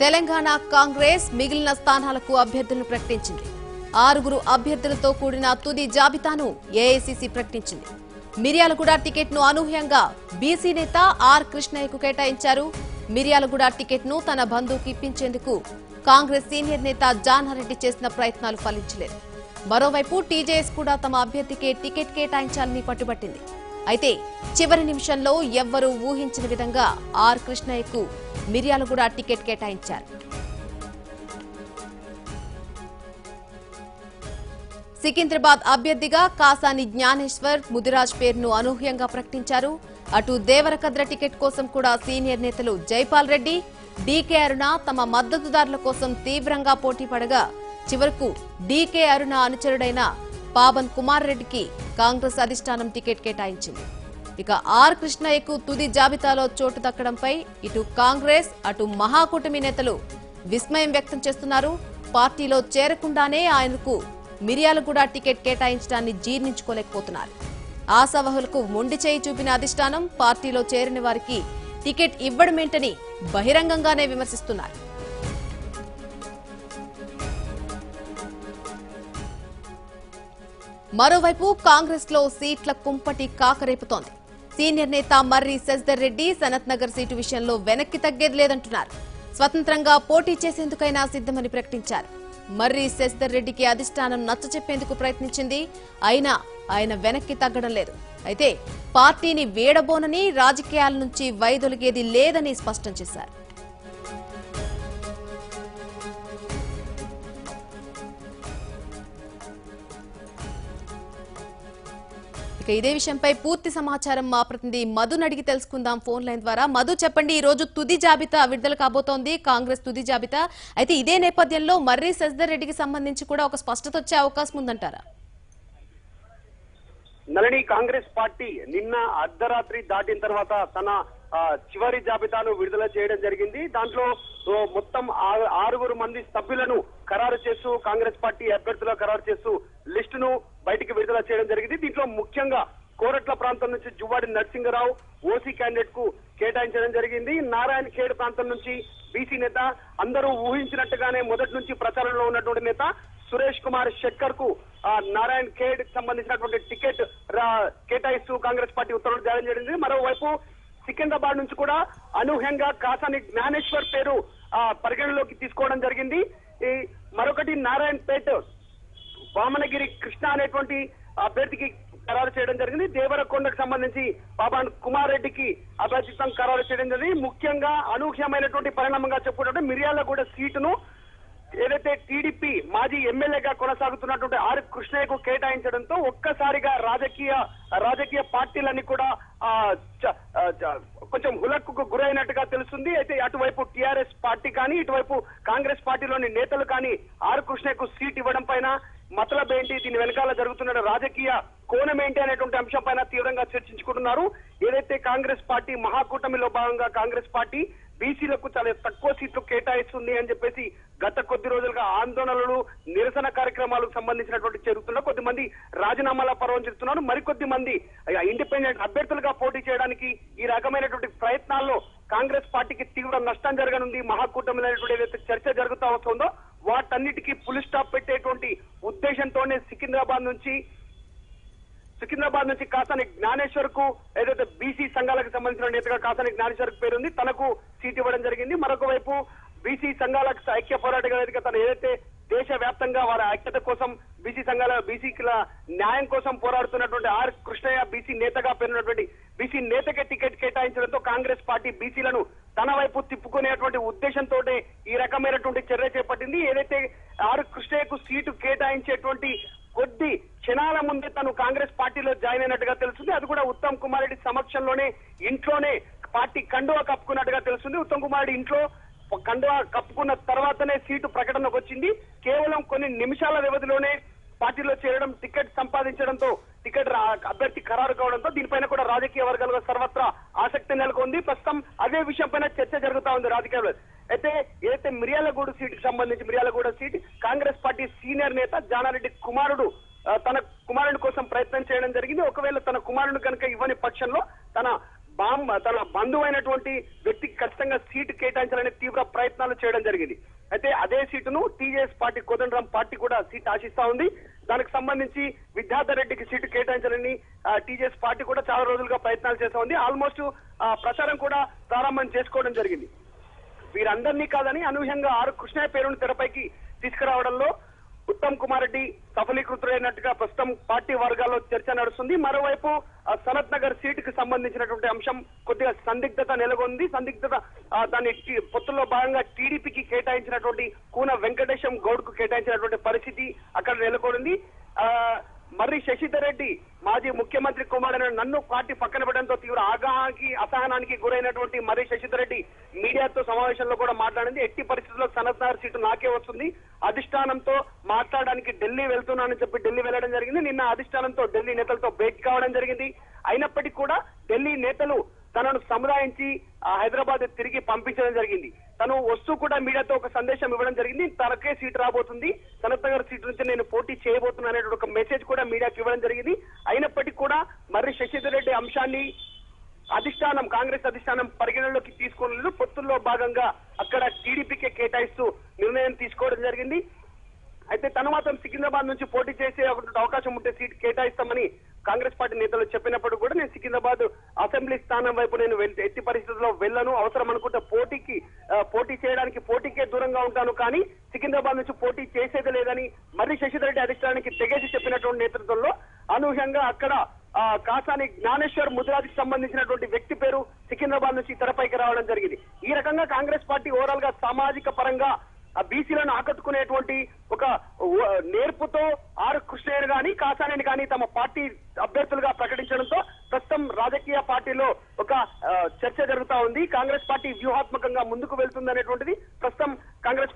తెలంగాణ కాంగ్రెస్ మిగిలిన స్థానాలకు అభ్యర్థులను ప్రకటించింది. 6 అభ్యర్థులతో కూడిన తుది జాబితాను ఏఐసీసీ ప్రకటించింది. మిర్యాలగూడ టికెట్ను అనూహ్యంగా బీసీ నేత ఆర్ కృష్ణయ్యకు కేటాయించారు. మిర్యాలగూడ టికెట్ను తన బంధువుకు ఇప్పించేందుకు కాంగ్రెస్ సీనియర్ నేత జానారెడ్డి చేసిన ప్రయత్నాలు ఫలించలేదు. మరోవైపు టీజేఎస్ కూడా తమ అభ్యర్థికే టికెట్ కేటాయించాలని పట్టుబట్టింది. అయితే చివరి నిమిషంలో ఎవ్వరూ ఊహించిన విధంగా ఆర్ కృష్ణయ్యకు మిర్యాలగూడ టికెట్ కేటాయించారు. సికింద్రాబాద్ అభ్యర్థిగా కాసాని జ్ఞానేశ్వర్ ముదిరాజ్ పేరును అనూహ్యంగా ప్రకటించారు. అటు దేవరకద్ర టికెట్ కోసం కూడా సీనియర్ నేతలు జైపాల్ రెడ్డి, డీకే అరుణ తమ మద్దతుదారుల కోసం తీవ్రంగా పోటీ పడగా చివరకు డీకే అరుణ అనుచరుడైన పావన్ కుమార్ రెడ్డికి కాంగ్రెస్ అధిష్టానం టికెట్ కేటాయించింది. ఇక ఆర్ కృష్ణయ్యకు తుది జాబితాలో చోటు దక్కడంపై ఇటు కాంగ్రెస్ అటు మహాకూటమి నేతలు విస్మయం వ్యక్తం చేస్తున్నారు. పార్టీలో చేరకుండానే ఆయనకు మిర్యాలగూడ టికెట్ కేటాయించడాన్ని జీర్ణించుకోలేకపోతున్నారు. ఆశావహులకు మొండి చేయి చూపిన అధిష్టానం పార్టీలో చేరిన వారికి టికెట్ ఇవ్వడమేంటని బహిరంగంగానే విమర్శిస్తున్నారు. మరోవైపు కాంగ్రెస్ లో సీట్ల కుంపటి కాకరేపుతోంది. సీనియర్ నేత మర్రి శశిధర్ రెడ్డి సనత్ నగర్ సీటు విషయంలో వెనక్కి తగ్గేది లేదంటున్నారు. స్వతంత్రంగా పోటీ చేసేందుకైనా సిద్ధమని ప్రకటించారు. మర్రి శశిధర్ రెడ్డికి అధిష్టానం నచ్చచెప్పేందుకు ప్రయత్నించింది. అయినా ఆయన వెనక్కి తగ్గడం లేదు. అయితే పార్టీని వీడబోనని, రాజకీయాల నుంచి వైదొలిగేది లేదని స్పష్టం చేశారు. ఇక ఇదే విషయంపై పూర్తి సమాచారం మా ప్రతినిధి మధుని అడిగి తెలుసుకుందాం ఫోన్ లైన్ ద్వారా. మధు, చెప్పండి, ఈ రోజు తుది జాబితా విడుదల కాబోతోంది, కాంగ్రెస్ తుది జాబితా. అయితే ఇదే నేపథ్యంలో మర్రి శశిధర్ రెడ్డికి సంబంధించి కూడా ఒక స్పష్టత వచ్చే అవకాశం ఉందంటారా? నళిని, కాంగ్రెస్ పార్టీ నిన్న అర్ధరాత్రి దాటిన తర్వాత తన చివరి జాబితాను విడుదల చేయడం జరిగింది. దాంట్లో మొత్తం 6 మంది సభ్యులను ఖరారు చేస్తూ కాంగ్రెస్ పార్టీ అభ్యర్థులను ఖరారు చేస్తూ లిస్టును బయటికి విడుదల చేయడం జరిగింది. దీంట్లో ముఖ్యంగా కోరట్ల ప్రాంతం నుంచి జువ్వాడి నరసింగరావు ఓసీ క్యాండిడేట్ కు కేటాయించడం జరిగింది. నారాయణ ఖేడ్ ప్రాంతం నుంచి బీసీ నేత, అందరూ ఊహించినట్టుగానే మొదటి నుంచి ప్రచారంలో ఉన్నటువంటి నేత సురేష్ కుమార్ శెట్కర్ కు నారాయణ ఖేడ్ సంబంధించినటువంటి టికెట్ కేటాయిస్తూ కాంగ్రెస్ పార్టీ ఉత్తర్వులు జారీ చేయడం. మరోవైపు సికింద్రాబాద్ నుంచి కూడా అనూహ్యంగా కాసాని జ్ఞానేశ్వర్ పేరు పరిగణలోకి తీసుకోవడం జరిగింది. మరొకటి నారాయణపేట వామనగిరి కృష్ణ అనేటువంటి అభ్యర్థికి ఖరారు చేయడం జరిగింది. దేవరకొండకు సంబంధించి పావన్ కుమార్ రెడ్డికి అభ్యర్థిత్వం ఖరారు చేయడం జరిగింది. ముఖ్యంగా అనూహ్యమైనటువంటి పరిణామంగా చెప్పుకుంటే మిర్యాలగూడ సీటును ఏదైతే టీడీపీ మాజీ ఎమ్మెల్యేగా కొనసాగుతున్నటువంటి ఆర్ కృష్ణయ్యకు కేటాయించడంతో ఒక్కసారిగా రాజకీయ పార్టీలన్నీ కూడా కొంచెం హులక్కు గురైనట్టుగా తెలుస్తుంది. అయితే అటువైపు టీఆర్ఎస్ పార్టీ కానీ ఇటువైపు కాంగ్రెస్ పార్టీలోని నేతలు కానీ ఆర్ కృష్ణయ్యకు సీట్ ఇవ్వడం పైన మతలబ్ ఏంటి, దీని వెనకాల జరుగుతున్న రాజకీయ కోణం ఏంటి అనేటువంటి అంశం పైన తీవ్రంగా చర్చించుకుంటున్నారు. ఏదైతే కాంగ్రెస్ పార్టీ మహాకూటమిలో భాగంగా కాంగ్రెస్ పార్టీ బీసీలకు చాలా తక్కువ సీట్లు కేటాయిస్తుంది అని చెప్పేసి గత కొద్ది రోజులుగా ఆందోళనలు, నిరసన కార్యక్రమాలకు సంబంధించినటువంటి జరుగుతున్నారు. కొద్దిమంది రాజీనామాల పర్వం చేస్తున్నారు. మరికొద్ది మంది ఇండిపెండెంట్ అభ్యర్థులుగా పోటీ చేయడానికి ఈ రకమైనటువంటి ప్రయత్నాల్లో కాంగ్రెస్ పార్టీకి తీవ్ర నష్టం జరగనుంది. మహాకూటమిలో ఏదైతే చర్చ జరుగుతూ వస్తుందో వాటన్నిటికీ ఫుల్ స్టాప్ పెట్టేటువంటి ఉద్దేశంతోనే సికింద్రాబాద్ నుంచి కాసాని జ్ఞానేశ్వర్ కు ఏదైతే బీసీ సంఘాలకు సంబంధించిన నేతగా కాసాని జ్ఞానేశ్వర్ పేరుంది, తనకు సీట్ ఇవ్వడం జరిగింది. మరొక వైపు బీసీ సంఘాలకు ఐక్య పోరాట వేదిక తను ఏదైతే దేశవ్యాప్తంగా వారి ఐక్యత కోసం బీసీల న్యాయం కోసం పోరాడుతున్నటువంటి ఆర్ కృష్ణయ్య బీసీ నేతగా పేరున్నటువంటి బీసీ నేతకే టికెట్ కేటాయించడంతో కాంగ్రెస్ పార్టీ బీసీలను తన వైపు తిప్పుకునేటువంటి ఉద్దేశంతో ఈ రకమైనటువంటి చర్య చేపట్టింది. ఏదైతే ఆర్ కృష్ణయ్యకు సీటు కేటాయించేటువంటి కొద్ది క్షణాల ముందే తను కాంగ్రెస్ పార్టీలో జాయిన్ అయినట్టుగా తెలుస్తుంది. అది కూడా ఉత్తమ్ కుమార్ రెడ్డి సమక్షంలోనే ఇంట్లోనే పార్టీ కండువా కప్పుకున్నట్టుగా తెలుస్తుంది. ఉత్తమ్ కుమార్ రెడ్డి ఇంట్లో కండువా కప్పుకున్న తర్వాతనే సీటు ప్రకటనకు వచ్చింది. కేవలం కొన్ని నిమిషాల వ్యవధిలోనే పార్టీలో చేరడం, టికెట్ సంపాదించడంతో టికెట్ అభ్యర్థి ఖరారు కావడంతో దీనిపైన కూడా రాజకీయ వర్గాలుగా సర్వత్రా ఆసక్తి నెలకొంది. ప్రస్తుతం అదే విషయం పైన చర్చ జరుగుతా ఉంది రాజకీయాల్లో. అయితే ఏదైతే Miryalaguda seat Congress party senior నేత జానారెడ్డి కుమారుడు తన కుమారుడి కోసం ప్రయత్నం చేయడం జరిగింది. ఒకవేళ తన కుమారుడు కనుక ఇవ్వని పక్షంలో తన బంధువైనటువంటి వ్యక్తికి ఖచ్చితంగా సీటు కేటాయించాలనే తీవ్ర ప్రయత్నాలు చేయడం జరిగింది. జరిగింది. అయితే అదే సీటును టీజేఎస్ పార్టీ కోదండరాం పార్టీ కూడా సీట్ ఆశిస్తా ఉంది. దానికి సంబంధించి విద్యాధర్ రెడ్డికి సీటు కేటాయించాలని టీజేఎస్ పార్టీ కూడా చాలా రోజులుగా ప్రయత్నాలు చేస్తా ఉంది. ఆల్మోస్ట్ ప్రచారం కూడా ప్రారంభం చేసుకోవడం జరిగింది. వీరందరినీ కాదని అనూహ్యంగా కృష్ణయ్య పేరును తెరపైకి తీసుకురావడంలో ఉత్తమ్ కుమార్ రెడ్డి సఫలీకృతులైనట్టుగా ప్రస్తుతం పార్టీ వర్గాల్లో చర్చ నడుస్తుంది. మరోవైపు సనత్ నగర్ సీటుకు సంబంధించినటువంటి అంశం కొద్దిగా సందిగ్ధత నెలకొంది. దాన్ని పొత్తుల్లో భాగంగా టీడీపీకి కేటాయించినటువంటి కూన వెంకటేశం గౌడ్ కు కేటాయించినటువంటి పరిస్థితి అక్కడ నెలకొంది. మర్రి శశిధర్ రెడ్డి మాజీ ముఖ్యమంత్రి కుమారుడు నన్ను పార్టీ పక్కన పెట్టడంతో తీవ్ర అసహనానికి గురైనటువంటి మర్రి శశిధర్ రెడ్డి మీడియాతో సమావేశంలో కూడా మాట్లాడింది. ఎట్టి పరిస్థితుల్లో సనత్ నగర్ సీటు నాకే వస్తుంది, అధిష్టానంతో మాట్లాడడానికి ఢిల్లీ వెళ్తున్నానని చెప్పి ఢిల్లీ వెళ్లడం జరిగింది. నిన్న అధిష్టానంతో ఢిల్లీ నేతలతో భేటీ కావడం జరిగింది. అయినప్పటికీ కూడా ఢిల్లీ నేతలు తనను సముదాయించి హైదరాబాద్ తిరిగి పంపించడం జరిగింది. తను వస్తూ కూడా మీడియాతో ఒక సందేశం ఇవ్వడం జరిగింది. తనకే సీటు రాబోతుంది, సనత్ నగర్ సీటు నుంచి నేను పోటీ చేయబోతున్నా అనే ఒక మెసేజ్ కూడా మీడియాకి ఇవ్వడం జరిగింది. అయినప్పటికీ కూడా మర్రి శశిధర్ రెడ్డి అంశాన్ని అధిష్టానం కాంగ్రెస్ అధిష్టానం పరిగణలోకి తీసుకోలేదు. పొత్తుల్లో భాగంగా అక్కడ టీడీపీకే కేటాయిస్తూ నిర్ణయం తీసుకోవడం జరిగింది. అయితే తను మాత్రం సికింద్రాబాద్ నుంచి పోటీ చేసే అవకాశం ఉంటే సీటు కేటాయిస్తామని కాంగ్రెస్ పార్టీ నేతలు చెప్పినప్పుడు కూడా నేను సికింద్రాబాద్ అసెంబ్లీ స్థానం వైపు నేను ఎట్టి పరిస్థితుల్లో వెళ్ళను, అవసరం అనుకుంటే పోటీ చేయడానికి పోటీకే దూరంగా ఉంటాను, కానీ సికింద్రాబాద్ నుంచి పోటీ చేసేది లేదని మర్రి శశిధర్ రెడ్డి అధిష్టానానికి తెగేసి చెప్పినటువంటి నేతృత్వంలో అనూహ్యంగా అక్కడ కాసాని జ్ఞానేశ్వర్ ముదిరాజ్కి సంబంధించినటువంటి వ్యక్తి పేరు సికింద్రాబాద్ నుంచి తెరపైకి రావడం జరిగింది. ఈ రకంగా కాంగ్రెస్ పార్టీ ఓవరాల్ గా సామాజిక పరంగా బీసీలను ఆకట్టుకునేటువంటి ఒక నేర్పుతో కృష్ణయ్య గాని కాసానేని కానీ తమ పార్టీ అభ్యర్థులుగా ప్రకటించడంతో ప్రస్తుతం రాజకీయ పార్టీలో ఒక చర్చ జరుగుతా ఉంది. కాంగ్రెస్ పార్టీ వ్యూహాత్మకంగా ముందుకు వెళ్తుంది అనేటువంటిది ప్రస్తుతం కాంగ్రెస్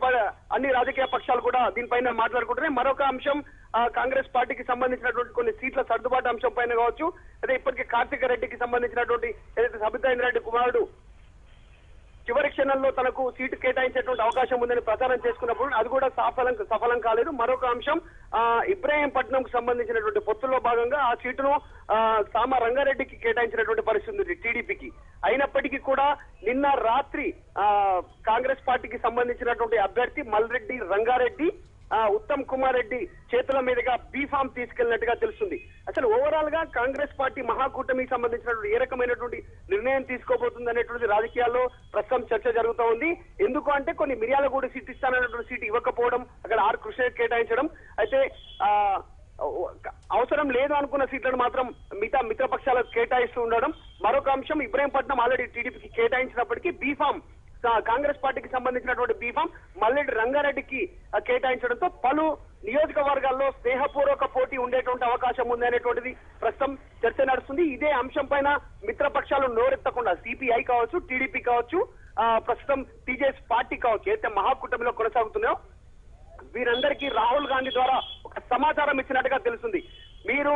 అన్ని రాజకీయ పక్షాలు కూడా దీనిపైన మాట్లాడుకుంటున్నాయి. మరొక అంశం కాంగ్రెస్ పార్టీకి సంబంధించినటువంటి కొన్ని సీట్ల సర్దుబాటు అంశం పైన కావచ్చు, అదే ఇప్పటికే కార్తిక రెడ్డికి సంబంధించినటువంటి ఏదైతే సబితా ఇంద్రారెడ్డి కుమారుడు చివరి క్షణంలో తనకు సీటు కేటాయించేటువంటి అవకాశం ఉందని ప్రచారం చేసుకున్నప్పుడు అది కూడా సఫలం కాలేదు. మరొక అంశం ఇబ్రాహీంపట్నంకు సంబంధించినటువంటి పొత్తుల్లో భాగంగా ఆ సీటును సామ రంగారెడ్డికి కేటాయించినటువంటి పరిస్థితి ఉంది టీడీపీకి. అయినప్పటికీ కూడా నిన్న రాత్రి కాంగ్రెస్ పార్టీకి సంబంధించినటువంటి అభ్యర్థి మల్రెడ్డి రంగారెడ్డి ఉత్తమ్ కుమార్ రెడ్డి చేతుల మీదుగా బీఫామ్ తీసుకెళ్లినట్టుగా తెలుస్తుంది. అసలు ఓవరాల్ గా కాంగ్రెస్ పార్టీ మహాకూటమికి సంబంధించినటువంటి ఏ రకమైనటువంటి నిర్ణయం తీసుకోబోతుంది అనేటువంటి రాజకీయాల్లో ప్రస్తుతం చర్చ జరుగుతూ ఉంది. ఎందుకు అంటే కొన్ని మిర్యాలగూడ సీట్ ఇస్తానన్నటువంటి సీటు ఇవ్వకపోవడం, అక్కడ కృష్ణ కేటాయించడం, అయితే అవసరం లేదు అనుకున్న సీట్లను మాత్రం మిగతా మిత్రపక్షాలకు కేటాయిస్తూ ఉండడం. మరొక అంశం ఇబ్రాహీంపట్నం ఆల్రెడీ టీడీపీకి కేటాయించినప్పటికీ బీఫామ్ కాంగ్రెస్ పార్టీకి సంబంధించినటువంటి బీఫామ్ మల్లెడ్డి రంగారెడ్డికి కేటాయించడంతో పలు నియోజకవర్గాల్లో స్నేహపూర్వక పోటీ ఉండేటువంటి అవకాశం ఉంది అనేటువంటిది ప్రస్తుతం చర్చ నడుస్తుంది. ఇదే అంశం పైన మిత్రపక్షాలు నోరెత్తకుండా సిపిఐ కావచ్చు, టీడీపీ కావచ్చు, ప్రస్తుతం టీజేఎస్ పార్టీ కావచ్చు, అయితే మహాకూటమిలో కొనసాగుతున్నాయో వీరందరికీ రాహుల్ గాంధీ ద్వారా ఒక సమాచారం ఇచ్చినట్టుగా తెలుస్తుంది. మీరు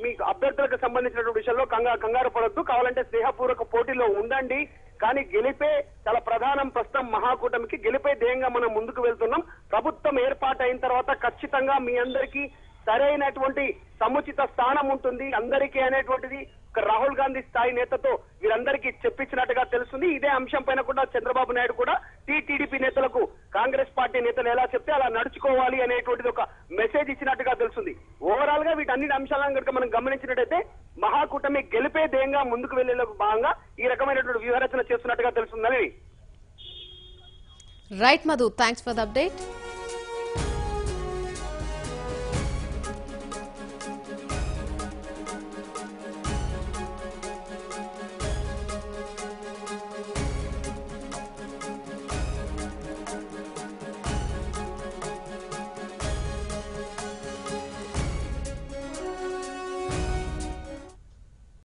మీకు అభ్యర్థులకు సంబంధించినటువంటి విషయంలో కంగారు పడొద్దు, కావాలంటే స్నేహపూర్వక పోటీలో ఉండండి, కానీ గెలిపే చాలా ప్రధానం. ప్రస్తుతం మహాకూటమికి గెలిపే ధ్యేయంగా మనం ముందుకు వెళ్తున్నాం. ప్రభుత్వం ఏర్పాటు అయిన తర్వాత ఖచ్చితంగా మీ అందరికీ సరైనటువంటి సముచిత స్థానం ఉంటుంది అందరికీ అనేటువంటిది ఒక రాహుల్ గాంధీ స్థాయి నేతతో వీరందరికీ చెప్పించినట్టుగా తెలుస్తుంది. ఇదే అంశం పైన కూడా చంద్రబాబు నాయుడు కూడా టీడీపీ నేతలకు కాంగ్రెస్ పార్టీ నేతలు ఎలా చెప్తే అలా నడుచుకోవాలి అనేటువంటిది ఒక మెసేజ్ ఇచ్చినట్టుగా తెలుస్తుంది. ఓవరాల్ గా వీటన్ని అంశాలను కనుక మనం గమనించినట్టయితే మహాకూటమి గెలిపే ధ్యేయంగా ముందుకు వెళ్లే భాగంగా ఈ రకమైనటువంటి వ్యూహరచన చేస్తున్నట్టుగా తెలుస్తుందని. Right Madhu, thanks for the update.